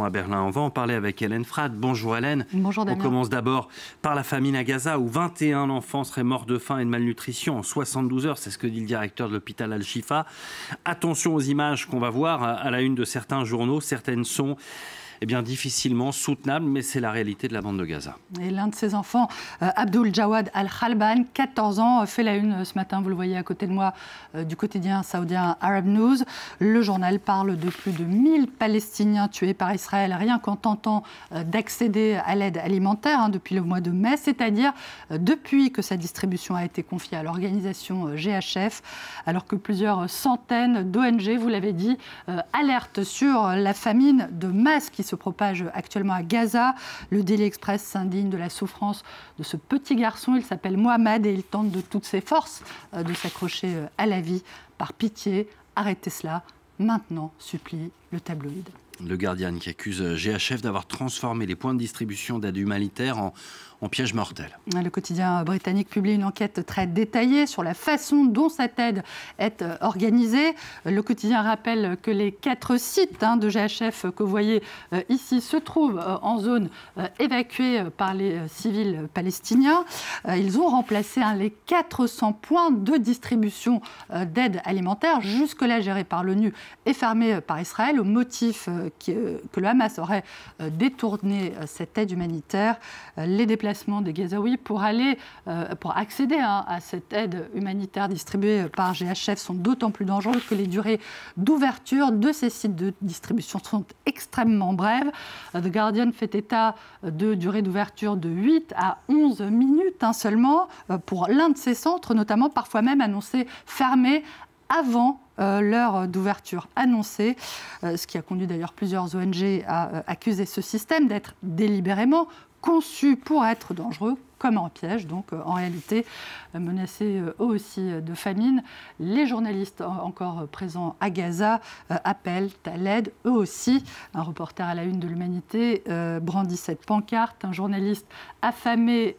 À Berlin. On va en parler avec Hélène Frade. Bonjour Hélène. Bonjour Damien. On commence d'abord par la famine à Gaza où 21 enfants seraient morts de faim et de malnutrition en 72 heures. C'est ce que dit le directeur de l'hôpital Al-Shifa. Attention aux images qu'on va voir à la une de certains journaux. Certaines sont difficilement soutenables, mais c'est la réalité de la bande de Gaza. Et l'un de ses enfants, Abdul Jawad Al-Khalban, 14 ans, fait la une ce matin, vous le voyez à côté de moi, du quotidien saoudien Arab News. Le journal parle de plus de 1000 Palestiniens tués par Israël, rien qu'en tentant d'accéder à l'aide alimentaire depuis le mois de mai, c'est-à-dire depuis que sa distribution a été confiée à l'organisation GHF, alors que plusieurs centaines d'ONG, vous l'avez dit, alertent sur la famine de masse qui se propage actuellement à Gaza. Le Daily Express s'indigne de la souffrance de ce petit garçon. Il s'appelle Mohamed et il tente de toutes ses forces de s'accrocher à la vie. Par pitié, arrêtez cela. Maintenant, supplie le tabloïd. Le Guardian qui accuse GHF d'avoir transformé les points de distribution d'aide humanitaire en piège mortel. Le quotidien britannique publie une enquête très détaillée sur la façon dont cette aide est organisée. Le quotidien rappelle que les 4 sites de GHF que vous voyez ici se trouvent en zone évacuée par les civils palestiniens. Ils ont remplacé les 400 points de distribution d'aide alimentaire, jusque-là gérés par l'ONU et fermés par Israël, au motif que le Hamas aurait détourné cette aide humanitaire. Les déplacements des Gazaouis pour accéder à cette aide humanitaire distribuée par GHF sont d'autant plus dangereux que les durées d'ouverture de ces sites de distribution sont extrêmement brèves. The Guardian fait état de durée d'ouverture de 8 à 11 minutes seulement pour l'un de ces centres, notamment parfois même annoncé fermé avant l'heure d'ouverture annoncée, ce qui a conduit d'ailleurs plusieurs ONG à accuser ce système d'être délibérément conçu pour être dangereux, comme un piège, donc en réalité menacés eux aussi de famine. Les journalistes encore présents à Gaza appellent à l'aide, eux aussi. Un reporter à la une de l'Humanité brandit cette pancarte. Un journaliste affamé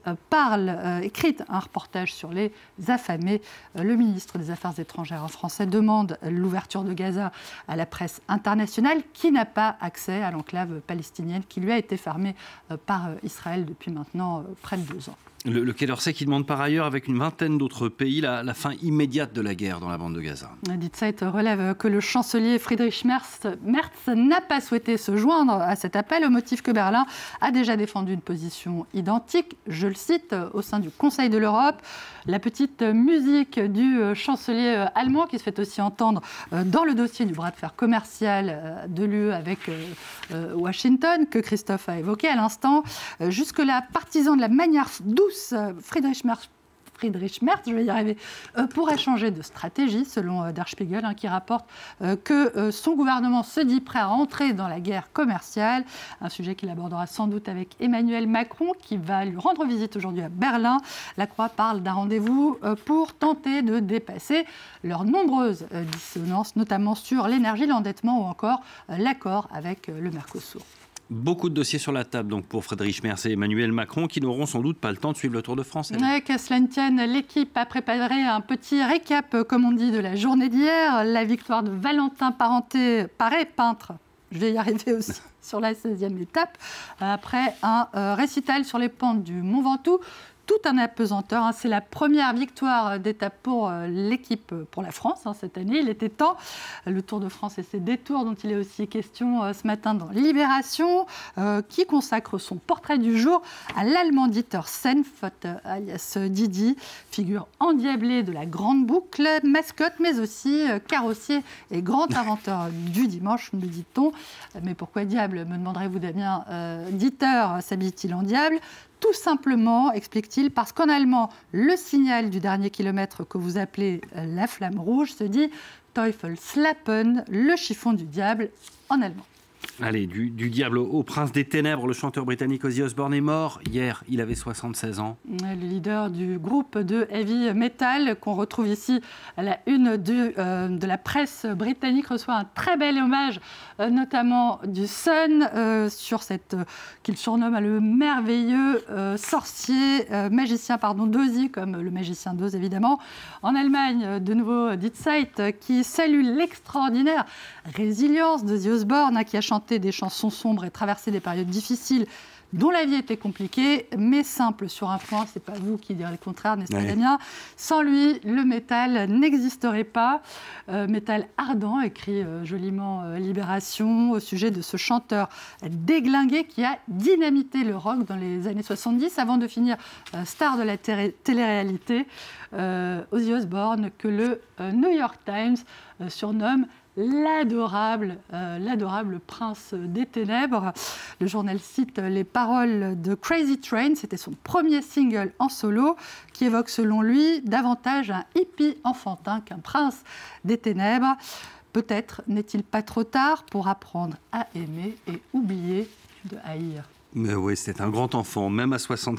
écrit un reportage sur les affamés. Le ministre des Affaires étrangères français demande l'ouverture de Gaza à la presse internationale qui n'a pas accès à l'enclave palestinienne qui lui a été fermée par Israël depuis maintenant près de 2 ans. Le Quai d'Orsay qui demande par ailleurs, avec une vingtaine d'autres pays, la fin immédiate de la guerre dans la bande de Gaza. Die Zeit relève que le chancelier Friedrich Merz n'a pas souhaité se joindre à cet appel, au motif que Berlin a déjà défendu une position identique, je le cite, au sein du Conseil de l'Europe. La petite musique du chancelier allemand qui se fait aussi entendre dans le dossier du bras de fer commercial de l'UE avec Washington, que Christophe a évoqué à l'instant. Jusque-là, partisan de la manière douce, Friedrich Merz, je vais y arriver, pourrait changer de stratégie, selon Der Spiegel, qui rapporte que son gouvernement se dit prêt à entrer dans la guerre commerciale, un sujet qu'il abordera sans doute avec Emmanuel Macron, qui va lui rendre visite aujourd'hui à Berlin. La Croix parle d'un rendez-vous pour tenter de dépasser leurs nombreuses dissonances, notamment sur l'énergie, l'endettement ou encore l'accord avec le Mercosur. Beaucoup de dossiers sur la table donc pour Friedrich Merz et Emmanuel Macron qui n'auront sans doute pas le temps de suivre le Tour de France. Qu'à cela ne tienne, l'équipe a préparé un petit récap, comme on dit, de la journée d'hier. La victoire de Valentin Paré, peintre, je vais y arriver aussi, sur la 16e étape, après un récital sur les pentes du Mont Ventoux. Tout un apesanteur. C'est la première victoire d'étape pour l'équipe, pour la France cette année. Il était temps. Le Tour de France et ses détours, dont il est aussi question ce matin dans Libération, qui consacre son portrait du jour à l'allemand Dieter Senft, alias Didi, figure endiablée de la grande boucle, mascotte, mais aussi carrossier et grand inventeur du dimanche, nous dit-on. Mais pourquoi diable, me demanderez-vous, Damien, Dieter s'habille-t-il en diable ? Tout simplement, explique-t-il, parce qu'en allemand, le signal du dernier kilomètre que vous appelez la flamme rouge se dit Teufelsklappen, le chiffon du diable en allemand. Allez, du diable au prince des ténèbres, le chanteur britannique Ozzy Osbourne est mort. Hier, il avait 76 ans. Le leader du groupe de heavy metal qu'on retrouve ici à la une de la presse britannique reçoit un très bel hommage, notamment du Sun, sur qu'il surnomme le merveilleux sorcier, magicien d'Ozzy, comme le magicien d'Oz évidemment. En Allemagne, de nouveau Die Zeit qui salue l'extraordinaire résilience d'Ozzy Osbourne, qui a chanté chanter des chansons sombres et traverser des périodes difficiles dont la vie était compliquée, mais simple sur un point, c'est pas vous qui direz le contraire, n'est-ce pas Damien ? Sans lui, le métal n'existerait pas. Métal ardent, écrit joliment Libération, au sujet de ce chanteur déglingué qui a dynamité le rock dans les années 70, avant de finir star de la télé-réalité, Ozzy Osbourne, que le New York Times surnomme l'adorable prince des ténèbres. Le journal cite les paroles de Crazy Train, c'était son premier single en solo, qui évoque selon lui davantage un hippie enfantin qu'un prince des ténèbres. Peut-être n'est-il pas trop tard pour apprendre à aimer et oublier de haïr. Mais oui, c'était un grand enfant, même à 60